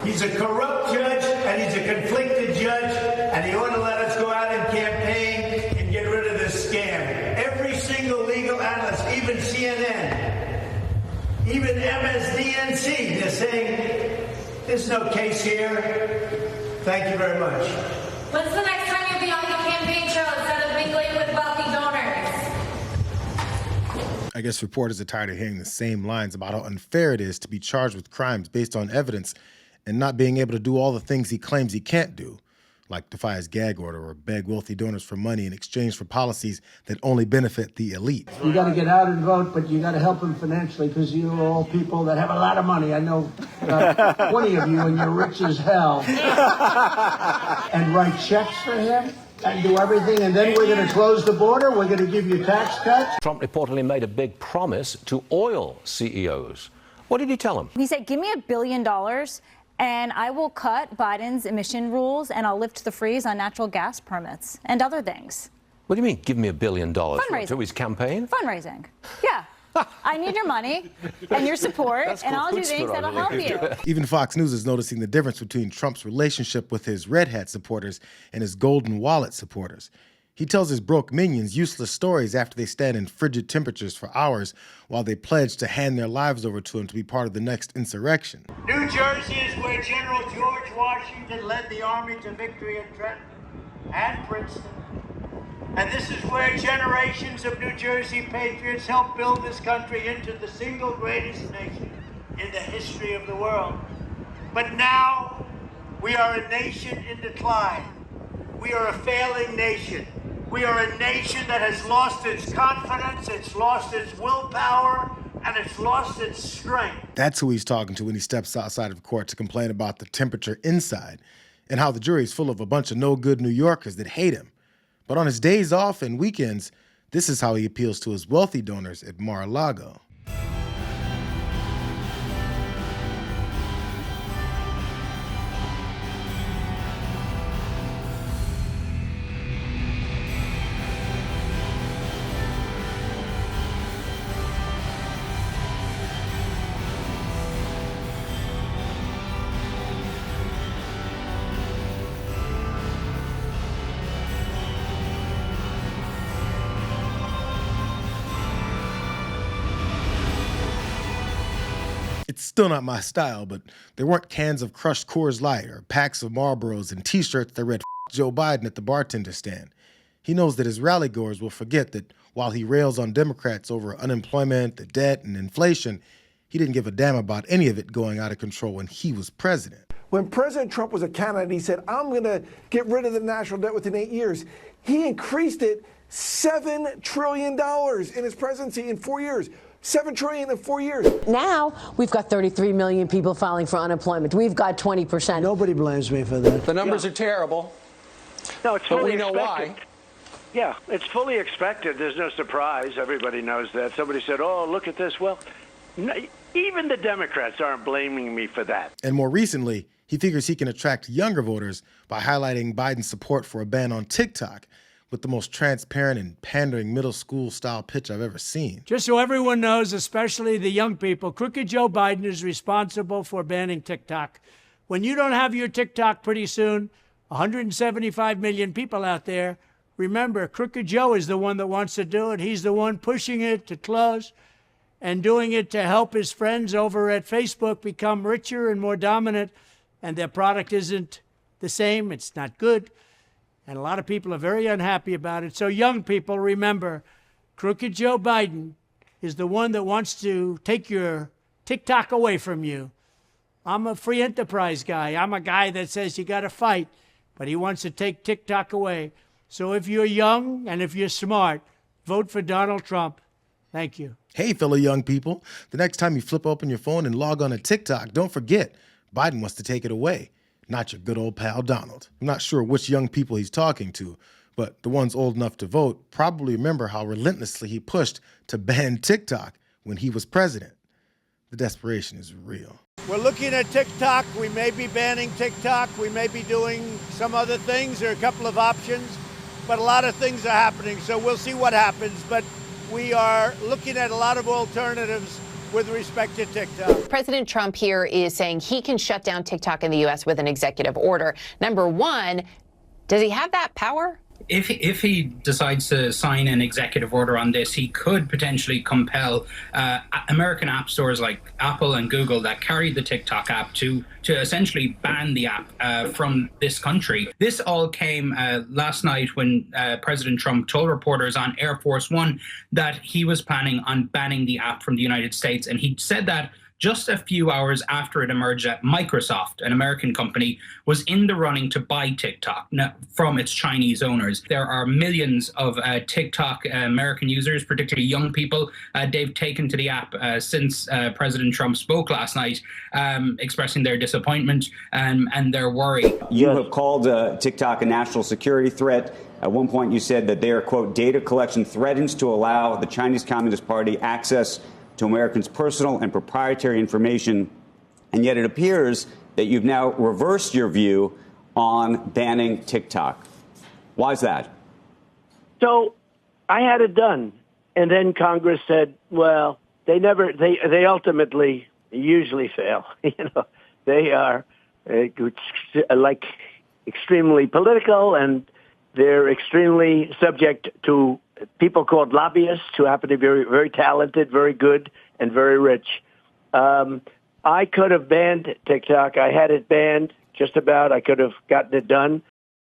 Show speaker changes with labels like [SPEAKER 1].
[SPEAKER 1] He's a corrupt judge, and he's a conflicted judge, and he ought to let us go out and campaign and get rid of this scam. Every single legal analyst, even CNN, even MSDNC, they're saying there's no case here. Thank you very much.
[SPEAKER 2] When's the next time you'll be on the campaign trail instead of mingling with wealthy donors?
[SPEAKER 3] I guess reporters are tired of hearing the same lines about how unfair it is to be charged with crimes based on evidence and not being able to do all the things he claims he can't do, like defy his gag order or beg wealthy donors for money in exchange for policies that only benefit the elite.
[SPEAKER 4] You got to get out and vote, but you got to help him financially because you're all people that have a lot of money. I know 20 of you, and you're rich as hell. And write checks for him and do everything, and then we're going to close the border. We're going to give you tax cuts.
[SPEAKER 5] Trump reportedly made a big promise to oil CEOs. What did he tell them?
[SPEAKER 6] He said, give me $1 billion and I will cut Biden's emission rules and I'll lift the freeze on natural gas permits and other things.
[SPEAKER 5] What do you mean, give me $1 billion?
[SPEAKER 6] Fundraising.
[SPEAKER 5] To his campaign?
[SPEAKER 6] Fundraising. Yeah. I need your money and your support, and I'll do things that'll help you.
[SPEAKER 3] Even Fox News is noticing the difference between Trump's relationship with his red hat supporters and his golden wallet supporters. He tells his broke minions useless stories after they stand in frigid temperatures for hours while they pledge to hand their lives over to him to be part of the next insurrection.
[SPEAKER 1] New Jersey is where General George Washington led the army to victory at Trenton and Princeton. And this is where generations of New Jersey patriots helped build this country into the single greatest nation in the history of the world. But now we are a nation in decline. We are a failing nation. We are a nation that has lost its confidence, it's lost its willpower, and it's lost its strength.
[SPEAKER 3] That's who he's talking to when he steps outside of court to complain about the temperature inside and how the jury is full of a bunch of no-good New Yorkers that hate him. But on his days off and weekends, this is how he appeals to his wealthy donors at Mar-a-Lago. It's still not my style, but there weren't cans of crushed Coors Light or packs of Marlboros and t-shirts that read "F Joe Biden" at the bartender stand. He knows that his rally-goers will forget that while he rails on Democrats over unemployment, the debt, and inflation, he didn't give a damn about any of it going out of control when he was president.
[SPEAKER 7] When President Trump was a candidate, he said, I'm going to get rid of the national debt within 8 years. He increased it $7 trillion in his presidency in 4 years. $7 trillion in 4 years.
[SPEAKER 8] Now we've got 33 million people filing for unemployment. We've got 20%.
[SPEAKER 4] Nobody blames me for that.
[SPEAKER 9] The numbers are terrible.
[SPEAKER 10] No, it's
[SPEAKER 9] but we know
[SPEAKER 10] expected.
[SPEAKER 9] why.
[SPEAKER 10] Yeah, it's fully expected. There's no surprise. Everybody knows that. Somebody said, oh, look at this. Well, even the Democrats aren't blaming me for that.
[SPEAKER 3] And more recently, he figures he can attract younger voters by highlighting Biden's support for a ban on TikTok, with the most transparent and pandering middle school style pitch I've ever seen.
[SPEAKER 11] Just so everyone knows, especially the young people, Crooked Joe Biden is responsible for banning TikTok. When you don't have your TikTok pretty soon, 175 million people out there, remember, Crooked Joe is the one that wants to do it. He's the one pushing it to close and doing it to help his friends over at Facebook become richer and more dominant, and their product isn't the same. It's not good. And a lot of people are very unhappy about it. So young people, remember, Crooked Joe Biden is the one that wants to take your TikTok away from you. I'm a free enterprise guy. I'm a guy that says you got to fight, but he wants to take TikTok away. So if you're young and if you're smart, vote for Donald Trump. Thank you.
[SPEAKER 3] Hey, fellow young people, the next time you flip open your phone and log on to TikTok, don't forget, Biden wants to take it away. Not your good old pal Donald. I'm not sure which young people he's talking to, but the ones old enough to vote probably remember how relentlessly he pushed to ban TikTok when he was president. The desperation is real.
[SPEAKER 1] We're looking at TikTok. We may be banning TikTok. We may be doing some other things. There are a couple of options, but a lot of things are happening, so we'll see what happens. But we are looking at a lot of alternatives with respect to TikTok.
[SPEAKER 9] President Trump here is saying he can shut down TikTok in the U.S. with an executive order. Number one, does he have that power?
[SPEAKER 12] If he decides to sign an executive order on this, he could potentially compel American app stores like Apple and Google that carry the TikTok app to essentially ban the app from this country. This all came last night when President Trump told reporters on Air Force One that he was planning on banning the app from the United States. And he said that just a few hours after it emerged that Microsoft, an American company, was in the running to buy TikTok from its Chinese owners. There are millions of TikTok American users, particularly young people. They've taken to the app since President Trump spoke last night, expressing their disappointment and their worry.
[SPEAKER 13] You have called TikTok a national security threat. At one point, you said that their, quote, data collection threatens to allow the Chinese Communist Party access to Americans' personal and proprietary information, and yet it appears that you've now reversed your view on banning TikTok. Why is that?
[SPEAKER 10] So I had it done, and then Congress said, well, they ultimately usually fail. They are like extremely political, and they're extremely subject to people called lobbyists who happen to be very, very talented, very good, and very rich. I could have banned TikTok. I had it banned just about. I could have gotten it done.